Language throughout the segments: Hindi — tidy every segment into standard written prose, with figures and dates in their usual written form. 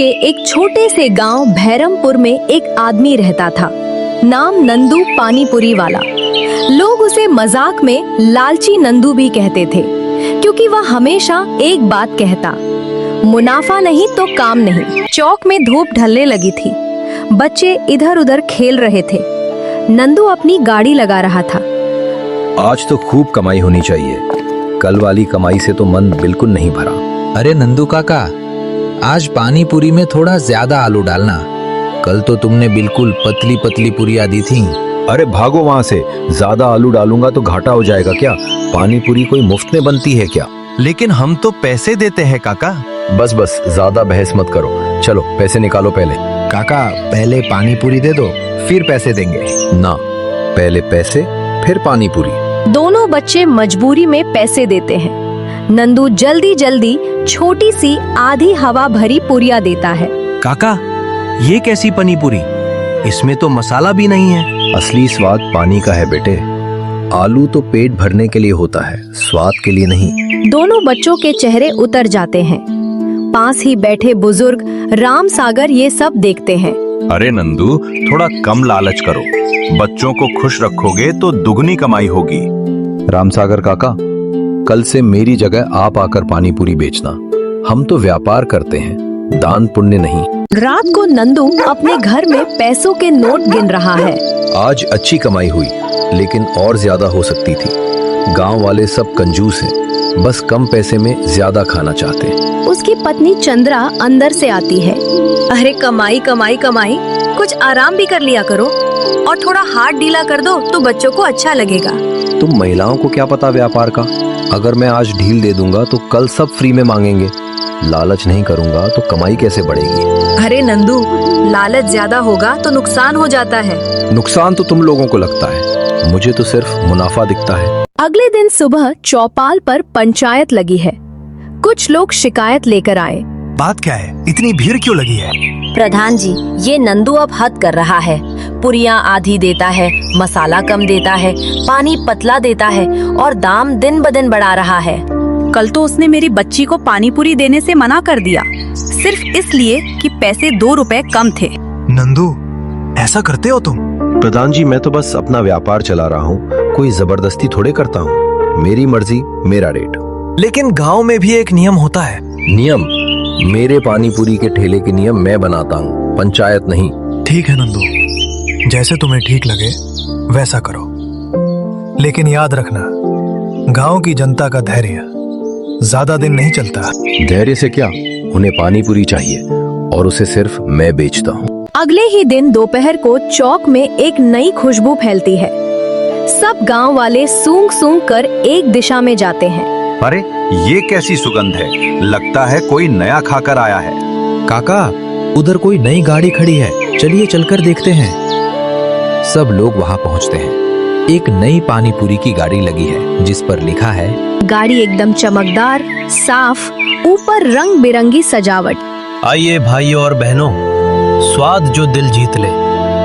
के एक छोटे से गांव भैरमपुर में एक आदमी रहता था, नाम नंदू पानीपुरी वाला। लोग उसे मजाक में लालची नंदू भी कहते थे, क्योंकि वह हमेशा एक बात कहता, मुनाफा नहीं तो काम नहीं। चौक में धूप ढलने लगी थी, बच्चे इधर उधर खेल रहे थे। नंदू अपनी गाड़ी लगा रहा था। आज तो खूब कमाई होनी चाहिए, कल वाली कमाई से तो मन बिल्कुल नहीं भरा। अरे नंदू काका, आज पानी पूरी में थोड़ा ज्यादा आलू डालना। कल तो तुमने बिल्कुल पतली पतली पूरियां दी थी। अरे भागो वहाँ से, ज्यादा आलू डालूंगा तो घाटा हो जाएगा क्या? पानी पूरी कोई मुफ्त में बनती है क्या? लेकिन हम तो पैसे देते हैं काका। बस बस, ज्यादा बहस मत करो, चलो पैसे निकालो पहले। काका पहले पानी पूरी दे दो, फिर पैसे देंगे। ना, पहले पैसे फिर पानी पूरी। दोनों बच्चे मजबूरी में पैसे देते हैं। नंदू जल्दी जल्दी छोटी सी आधी हवा भरी पूरियां देता है। काका, ये कैसी पानी पूरी? इसमें तो मसाला भी नहीं है। असली स्वाद पानी का है बेटे। आलू तो पेट भरने के लिए होता है, स्वाद के लिए नहीं। दोनों बच्चों के चेहरे उतर जाते हैं। पास ही बैठे बुजुर्ग राम सागर ये सब देखते हैं। अरे नंदू, थोड़ा कम लालच करो, बच्चों को खुश रखोगे तो दुगनी कमाई होगी। रामसागर काका, कल से मेरी जगह आप आकर पानी पूरी बेचना। हम तो व्यापार करते हैं, दान पुण्य नहीं। रात को नंदू अपने घर में पैसों के नोट गिन रहा है। आज अच्छी कमाई हुई, लेकिन और ज्यादा हो सकती थी। गांव वाले सब कंजूस हैं, बस कम पैसे में ज्यादा खाना चाहते हैं। उसकी पत्नी चंद्रा अंदर से आती है। अरे कमाई कमाई कमाई, कुछ आराम भी कर लिया करो और थोड़ा हाथ ढीला कर दो तो बच्चों को अच्छा लगेगा। तुम महिलाओं को क्या पता व्यापार का? अगर मैं आज ढील दे दूंगा तो कल सब फ्री में मांगेंगे। लालच नहीं करूंगा तो कमाई कैसे बढ़ेगी? अरे नंदू, लालच ज्यादा होगा तो नुकसान हो जाता है। नुकसान तो तुम लोगों को लगता है, मुझे तो सिर्फ मुनाफा दिखता है। अगले दिन सुबह चौपाल पर पंचायत लगी है। कुछ लोग शिकायत लेकर आए। बात क्या है? इतनी भीड़ क्यों लगी है? प्रधान जी, ये नंदू अब हद कर रहा है। पुरियां आधी देता है, मसाला कम देता है, पानी पतला देता है और दाम दिन ब दिन बढ़ा रहा है। कल तो उसने मेरी बच्ची को पानी पूरी देने से मना कर दिया, सिर्फ इसलिए कि पैसे 2 रुपए कम थे। नंदू, ऐसा करते हो तुम? प्रधान जी, मैं तो बस अपना व्यापार चला रहा हूँ, कोई जबरदस्ती थोड़े करता हूँ। मेरी मर्जी, मेरा रेट। लेकिन गांव में भी एक नियम होता है। नियम? मेरे पानी पूरी के ठेले के नियम मैं बनाता हूँ, पंचायत नहीं। ठीक है नंदू, जैसे तुम्हें ठीक लगे वैसा करो, लेकिन याद रखना, गांव की जनता का धैर्य ज्यादा दिन नहीं चलता। धैर्य से क्या, उन्हें पानी पूरी चाहिए और उसे सिर्फ मैं बेचता हूँ। अगले ही दिन दोपहर को चौक में एक नई खुशबू फैलती है। सब गांव वाले सूंघ सूंघ कर एक दिशा में जाते हैं। अरे ये कैसी सुगंध है? लगता है कोई नया खाकर आया है। काका, उधर कोई नई गाड़ी खड़ी है, चलिए चलकर देखते हैं। सब लोग वहाँ पहुँचते हैं। एक नई पानी पूरी की गाड़ी लगी है, जिस पर लिखा है, गाड़ी एकदम चमकदार, साफ, ऊपर रंग बिरंगी सजावट। आइए भाइयों और बहनों, स्वाद जो दिल जीत ले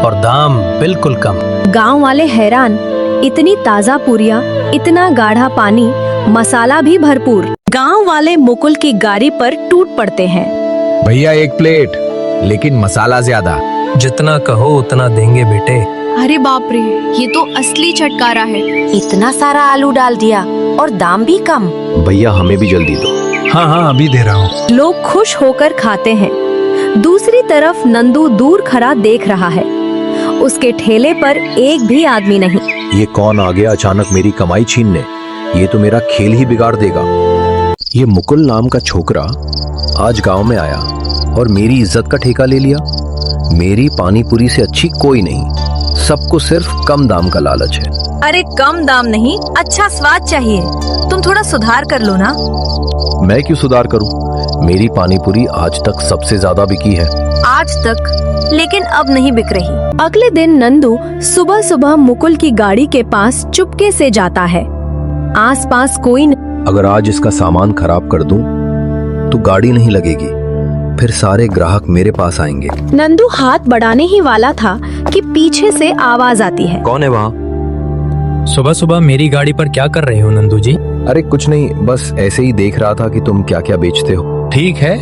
और दाम बिल्कुल कम। गांव वाले हैरान, इतनी ताजा पूरियां, इतना गाढ़ा पानी, मसाला भी भरपूर। गांव वाले मुकुल की गाड़ी पर टूट पड़ते हैं। भैया एक प्लेट, लेकिन मसाला ज्यादा। जितना कहो उतना देंगे बेटे। अरे बाप रे, ये तो असली चटकारा है। इतना सारा आलू डाल दिया और दाम भी कम। भैया हमें भी जल्दी दो। हाँ हाँ, अभी दे रहा हूँ। लोग खुश होकर खाते हैं। दूसरी तरफ नंदू दूर खड़ा देख रहा है। उसके ठेले पर एक भी आदमी नहीं। ये कौन आ गया अचानक मेरी कमाई छीनने? ये तो मेरा खेल ही बिगाड़ देगा। ये मुकुल नाम का छोकरा आज गांव में आया और मेरी इज्जत का ठेका ले लिया। मेरी पानी पूरी से अच्छी कोई नहीं, सबको सिर्फ कम दाम का लालच है। अरे कम दाम नहीं, अच्छा स्वाद चाहिए। तुम थोड़ा सुधार कर लो ना। मैं क्यों सुधार करूं? मेरी पानी पूरी आज तक सबसे ज्यादा बिकी है। आज तक, लेकिन अब नहीं बिक रही। अगले दिन नंदू सुबह सुबह मुकुल की गाड़ी के पास चुपके से जाता है। आसपास कोई नहीं। अगर आज इसका सामान खराब कर दूं, तो गाड़ी नहीं लगेगी, फिर सारे ग्राहक मेरे पास आएंगे। नंदू हाथ बढ़ाने ही वाला था कि पीछे से आवाज आती है। कौन है वहाँ? सुबह सुबह मेरी गाड़ी पर क्या कर रहे हो नंदू जी? अरे कुछ नहीं, बस ऐसे ही देख रहा था कि तुम क्या क्या बेचते हो। ठीक है,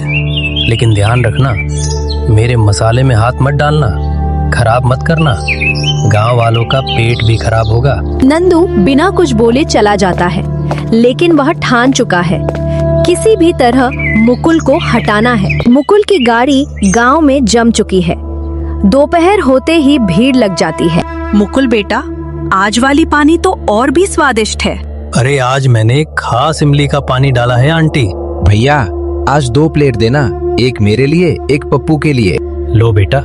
लेकिन ध्यान रखना, मेरे मसाले में हाथ मत डालना, खराब मत करना, गांव वालों का पेट भी खराब होगा। नंदू बिना कुछ बोले चला जाता है, लेकिन वह ठान चुका है किसी भी तरह मुकुल को हटाना है। मुकुल की गाड़ी गांव में जम चुकी है। दोपहर होते ही भीड़ लग जाती है। मुकुल बेटा, आज वाली पानी तो और भी स्वादिष्ट है। अरे आज मैंने खास इमली का पानी डाला है आंटी। भैया आज 2 प्लेट देना, एक मेरे लिए एक पप्पू के लिए। लो बेटा,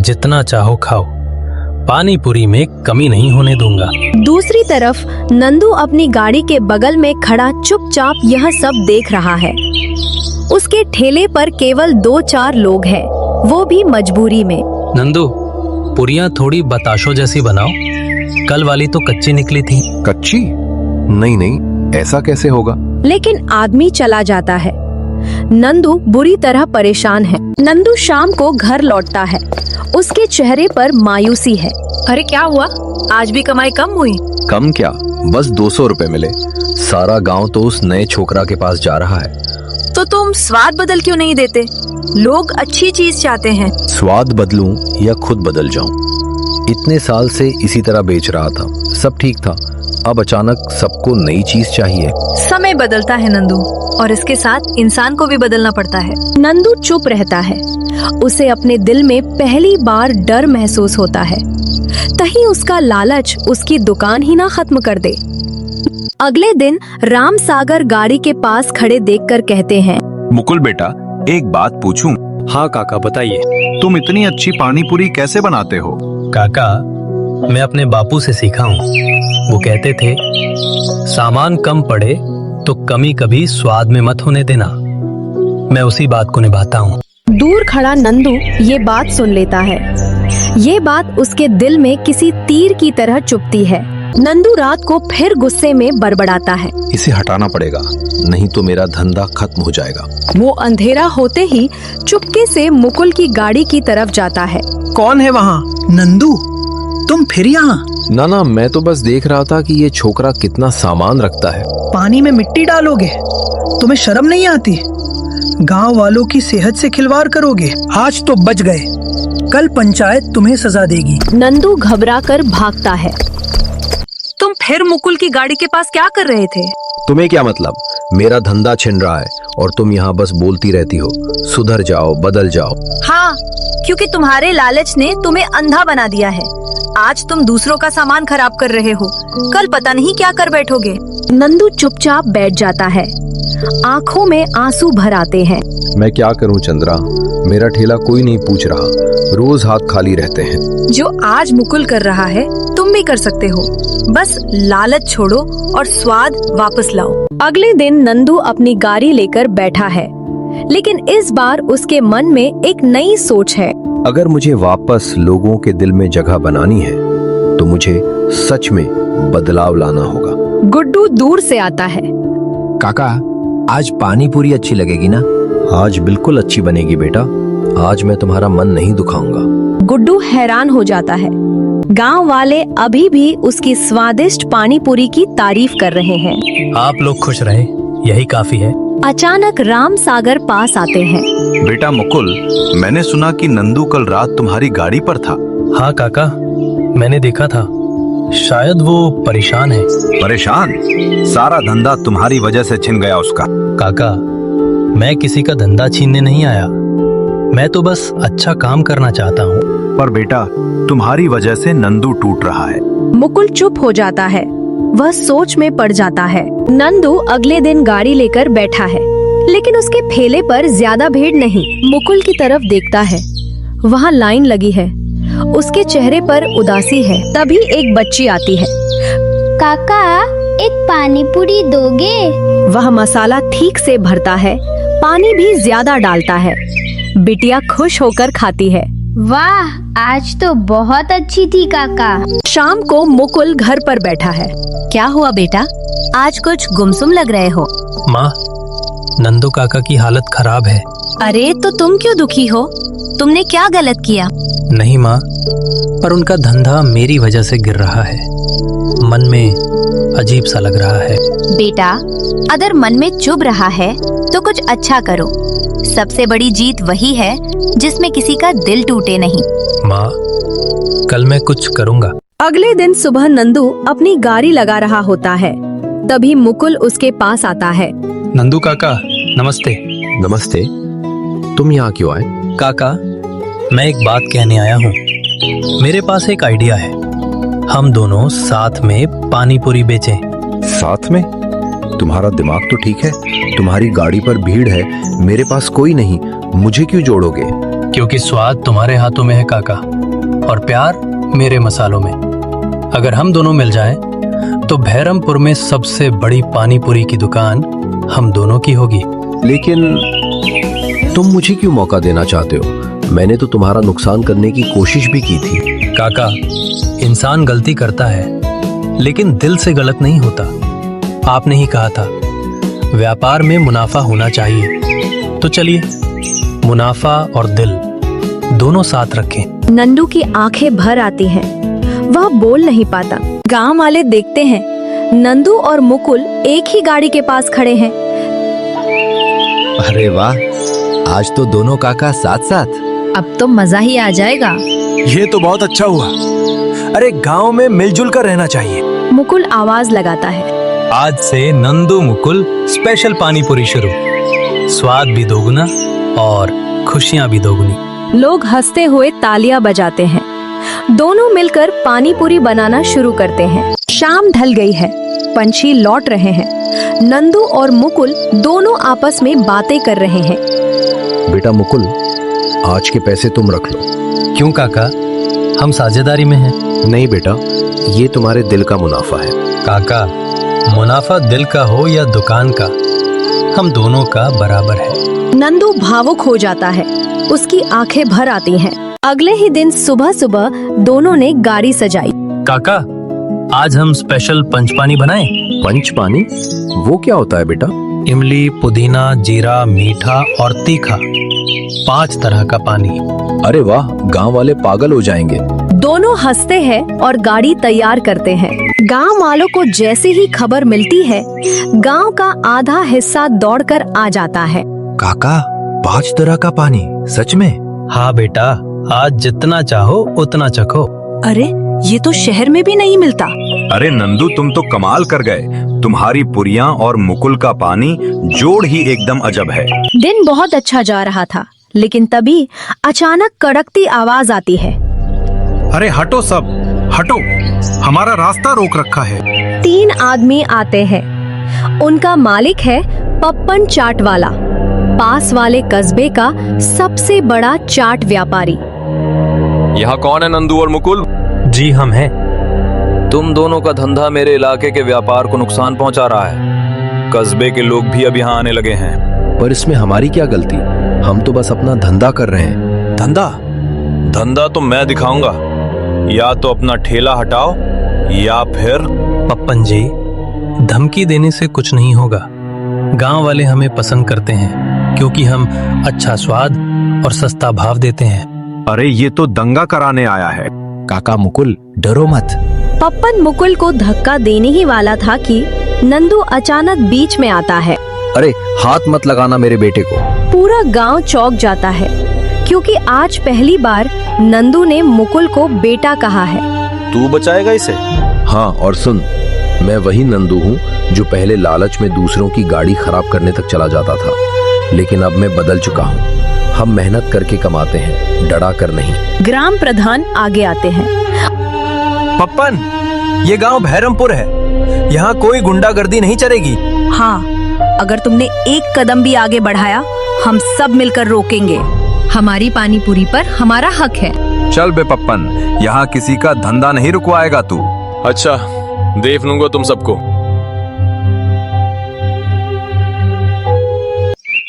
जितना चाहो खाओ, पानी पूरी में कमी नहीं होने दूंगा। दूसरी तरफ नंदू अपनी गाड़ी के बगल में खड़ा चुपचाप यह सब देख रहा है। उसके ठेले पर केवल 2-4 लोग हैं, वो भी मजबूरी में। नंदू, पूरियां थोड़ी बताशो जैसी बनाओ, कल वाली तो कच्ची निकली थी। कच्ची? नहीं नहीं, ऐसा कैसे होगा? लेकिन आदमी चला जाता है। नंदू बुरी तरह परेशान है। नंदू शाम को घर लौटता है। उसके चेहरे पर मायूसी है। अरे क्या हुआ, आज भी कमाई कम हुई? कम क्या, बस 200 रुपए मिले। सारा गांव तो उस नए छोकरा के पास जा रहा है। तो तुम स्वाद बदल क्यों नहीं देते? लोग अच्छी चीज चाहते हैं। स्वाद बदलूं या खुद बदल जाऊं? इतने साल से इसी तरह बेच रहा था, सब ठीक था। अब अचानक सबको नई चीज चाहिए। समय बदलता है नंदू, और इसके साथ इंसान को भी बदलना पड़ता है। नंदू चुप रहता है। उसे अपने दिल में पहली बार डर महसूस होता है, कहीं उसका लालच उसकी दुकान ही ना खत्म कर दे। अगले दिन राम सागर गाड़ी के पास खड़े देखकर कहते हैं, मुकुल बेटा, एक बात पूछूं? हाँ काका, बताइए। तुम इतनी अच्छी पानी पूरी कैसे बनाते हो? काका, मैं अपने बापू से सीखा हूँ। वो कहते थे, सामान कम पड़े तो कमी कभी स्वाद में मत होने देना। मैं उसी बात को निभाता हूँ। दूर खड़ा नंदू ये बात सुन लेता है। ये बात उसके दिल में किसी तीर की तरह चुभती है। नंदू रात को फिर गुस्से में बड़बड़ाता है। इसे हटाना पड़ेगा, नहीं तो मेरा धंधा खत्म हो जाएगा। वो अंधेरा होते ही चुपके से मुकुल की गाड़ी की तरफ जाता है। कौन है वहाँ? नंदू, तुम फिर यहाँ? ना, मैं तो बस देख रहा था कि ये छोकरा कितना सामान रखता है। पानी में मिट्टी डालोगे? तुम्हें शर्म नहीं आती? गांव वालों की सेहत से खिलवाड़ करोगे। आज तो बच गए, कल पंचायत तुम्हें सजा देगी। नंदू घबराकर भागता है। तुम फिर मुकुल की गाड़ी के पास क्या कर रहे थे? तुम्हें क्या मतलब? मेरा धंधा छिन रहा है और तुम यहाँ बस बोलती रहती हो, सुधर जाओ, बदल जाओ। हाँ, क्योंकि तुम्हारे लालच ने तुम्हें अंधा बना दिया है। आज तुम दूसरों का सामान खराब कर रहे हो, कल पता नहीं क्या कर बैठोगे। नंदू चुपचाप बैठ जाता है। आंखों में आंसू भर आते हैं। मैं क्या करूं चंद्रा, मेरा ठेला कोई नहीं पूछ रहा, रोज हाथ खाली रहते हैं। जो आज मुकुल कर रहा है तुम भी कर सकते हो। बस लालच छोड़ो और स्वाद वापस लाओ। अगले दिन नंदू अपनी गाड़ी लेकर बैठा है, लेकिन इस बार उसके मन में एक नई सोच है। अगर मुझे वापस लोगों के दिल में जगह बनानी है तो मुझे सच में बदलाव लाना होगा। गुड्डू दूर से आता है। काका, आज पानी पूरी अच्छी लगेगी ना? आज बिल्कुल अच्छी बनेगी बेटा, आज मैं तुम्हारा मन नहीं दुखाऊंगा। गुड्डू हैरान हो जाता है। गांव वाले अभी भी उसकी स्वादिष्ट पानी पूरी की तारीफ कर रहे हैं। आप लोग खुश रहे, यही काफी है। अचानक राम सागर पास आते हैं। बेटा मुकुल, मैंने सुना कि नंदू कल रात तुम्हारी गाड़ी पर था। हाँ काका, मैंने देखा था, शायद वो परेशान है। परेशान? सारा धंधा तुम्हारी वजह से छिन गया उसका। काका, मैं किसी का धंधा छीनने नहीं आया, मैं तो बस अच्छा काम करना चाहता हूँ। पर बेटा, तुम्हारी वजह से नंदू टूट रहा है। मुकुल चुप हो जाता है, वह सोच में पड़ जाता है। नंदू अगले दिन गाड़ी लेकर बैठा है, लेकिन उसके ठेले पर ज्यादा भीड़ नहीं। मुकुल की तरफ देखता है, वहाँ लाइन लगी है, उसके चेहरे पर उदासी है। तभी एक बच्ची आती है। काका, एक पानी पूरी दोगे? वह मसाला ठीक से भरता है, पानी भी ज्यादा डालता है। बिटिया खुश होकर खाती है। वाह, आज तो बहुत अच्छी थी काका। शाम को मुकुल घर पर बैठा है। क्या हुआ बेटा, आज कुछ गुमसुम लग रहे हो? माँ, नंदू काका की हालत खराब है। अरे तो तुम क्यों दुखी हो? तुमने क्या गलत किया? नहीं माँ, पर उनका धंधा मेरी वजह से गिर रहा है। मन में अजीब सा लग रहा है। बेटा, अगर मन में चुभ रहा है तो कुछ अच्छा करो। सबसे बड़ी जीत वही है जिसमें किसी का दिल टूटे नहीं। माँ, कल मैं कुछ करूँगा। अगले दिन सुबह नंदू अपनी गाड़ी लगा रहा होता है, तभी मुकुल उसके पास आता है। नंदू काका, नमस्ते। नमस्ते। तुम यहाँ क्यों आए? काका, मैं एक बात कहने आया हूँ। मेरे पास एक आइडिया है। हम दोनों साथ में पानी पूरी बेचें। साथ में? तुम्हारा दिमाग तो ठीक है। तुम्हारी गाड़ी पर भीड़ है, मेरे पास कोई नहीं, मुझे क्यों जोड़ोगे? क्योंकि स्वाद तुम्हारे हाथों में है काका, और प्यार मेरे मसालों में। अगर हम दोनों मिल जाएं, तो भैरमपुर में सबसे बड़ी पानी पूरी की दुकान हम दोनों की होगी। लेकिन तुम मुझे क्यों मौका देना चाहते हो? मैंने तो तुम्हारा नुकसान करने की कोशिश भी की थी। काका, इंसान गलती करता है, लेकिन दिल से गलत नहीं होता। आपने ही कहा था, व्यापार में मुनाफा होना चाहिए। तो चलिए, मुनाफा और दिल दोनों साथ रखें। नंदू की आंखें भर आती हैं। वह बोल नहीं पाता। गांव वाले देखते हैं, नंदू और मुकुल एक ही गाड़ी के पास खड़े हैं। अरे वाह, आज तो दोनों काका साथ साथ। अब तो मजा ही आ जाएगा। ये तो बहुत अच्छा हुआ। अरे गांव में मिलजुल कर रहना चाहिए। मुकुल आवाज लगाता है। आज से नंदू मुकुल स्पेशल पानी पूरी शुरू। स्वाद भी दोगुना और खुशियां भी दोगुनी। लोग हंसते हुए तालियां बजाते हैं। दोनों मिलकर पानी पूरी बनाना शुरू करते हैं। शाम ढल गई है, पंछी लौट रहे हैं। नंदू और मुकुल दोनों आपस में बातें कर रहे हैं। बेटा मुकुल, आज के पैसे तुम रख लो। क्यों काका, हम साझेदारी में हैं। नहीं बेटा, ये तुम्हारे दिल का मुनाफा है। काका, मुनाफा दिल का हो या दुकान का, हम दोनों का बराबर है। नंदू भावुक हो जाता है। उसकी आंखें भर आती हैं। अगले ही दिन सुबह सुबह दोनों ने गाड़ी सजाई। काका, आज हम स्पेशल पंचपानी बनाएं। पंचपानी? वो क्या होता है बेटा? इमली, पुदीना, जीरा, मीठा और तीखा, 5 तरह का पानी। अरे वाह, गांव वाले पागल हो जाएंगे। दोनों हंसते हैं और गाड़ी तैयार करते हैं। गांव वालों को जैसे ही खबर मिलती है, गांव का आधा हिस्सा दौड़कर आ जाता है। काका, 5 तरह का पानी? सच में? हाँ बेटा, आज जितना चाहो उतना चखो। अरे, ये तो शहर में भी नहीं मिलता। अरे नंदू, तुम तो कमाल कर गए। तुम्हारी पुरियां और मुकुल का पानी जोड़ ही एकदम अजब है। दिन बहुत अच्छा जा रहा था, लेकिन तभी अचानक कड़कती आवाज आती है। अरे हटो सब, हटो, हमारा रास्ता रोक रखा है। 3 आदमी आते हैं। उनका मालिक है पप्पन चाट वाला, पास वाले कस्बे का सबसे बड़ा चाट व्यापारी। यहाँ कौन है नंदू और मुकुल? जी हम हैं। तुम दोनों का धंधा मेरे इलाके के व्यापार को नुकसान पहुंचा रहा है। कस्बे के लोग भी अब यहाँ आने लगे हैं। पर इसमें हमारी क्या गलती? हम तो बस अपना धंधा कर रहे हैं। धंधा तो मैं दिखाऊंगा। या तो अपना ठेला हटाओ या फिर। पप्पन जी, धमकी देने से कुछ नहीं होगा। गांव वाले हमें पसंद करते हैं क्योंकि हम अच्छा स्वाद और सस्ता भाव देते हैं। अरे ये तो दंगा कराने आया है। काका मुकुल, डरो मत। पप्पन मुकुल को धक्का देने ही वाला था कि नंदू अचानक बीच में आता है। अरे हाथ मत लगाना मेरे बेटे को। पूरा गांव चौंक जाता है, क्योंकि आज पहली बार नंदू ने मुकुल को बेटा कहा है। तू बचाएगा इसे? हाँ, और सुन, मैं वही नंदू हूँ जो पहले लालच में दूसरों की गाड़ी खराब करने तक चला जाता था, लेकिन अब मैं बदल चुका हूँ। हम मेहनत करके कमाते हैं, डरा कर नहीं। ग्राम प्रधान आगे आते हैं। पप्पन, ये गांव भैरमपुर है। यहाँ कोई गुंडागर्दी नहीं चलेगी। हाँ, अगर तुमने एक कदम भी आगे बढ़ाया, हम सब मिलकर रोकेंगे। हमारी पानी पूरी पर हमारा हक है। चल बे पप्पन, यहाँ किसी का धंधा नहीं रुकवाएगा तू। अच्छा, देख लूंगा तुम सबको।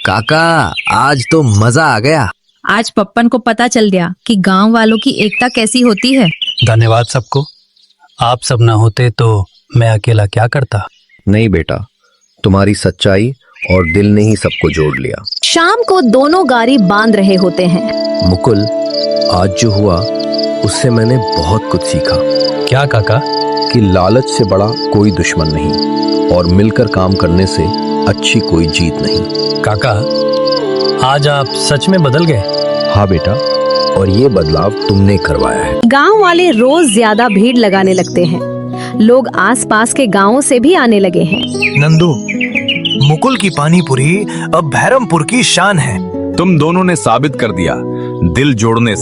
काका, आज तो मजा आ गया। आज पप्पन को पता चल गया कि गांव वालों की एकता कैसी होती है। धन्यवाद सबको। आप सब ना होते तो मैं अकेला क्या करता। नहीं बेटा, तुम्हारी सच्चाई और दिल ने ही सबको जोड़ लिया। शाम को दोनों गाड़ी बांध रहे होते हैं। मुकुल, आज जो हुआ उससे मैंने बहुत कुछ सीखा। क्या काका? कि लालच से बड़ा कोई दुश्मन नहीं और मिलकर काम करने से अच्छी कोई जीत नहीं। काका, आज आप सच में बदल गए। हाँ बेटा, और ये बदलाव तुमने करवाया है। गांव वाले रोज ज्यादा भीड़ लगाने लगते हैं। लोग आसपास के गांवों से भी आने लगे हैं। नंदू, मुकुल की पानी पूरी अब भैरमपुर की शान है। तुम दोनों ने साबित कर दिया, दिल जोड़ने से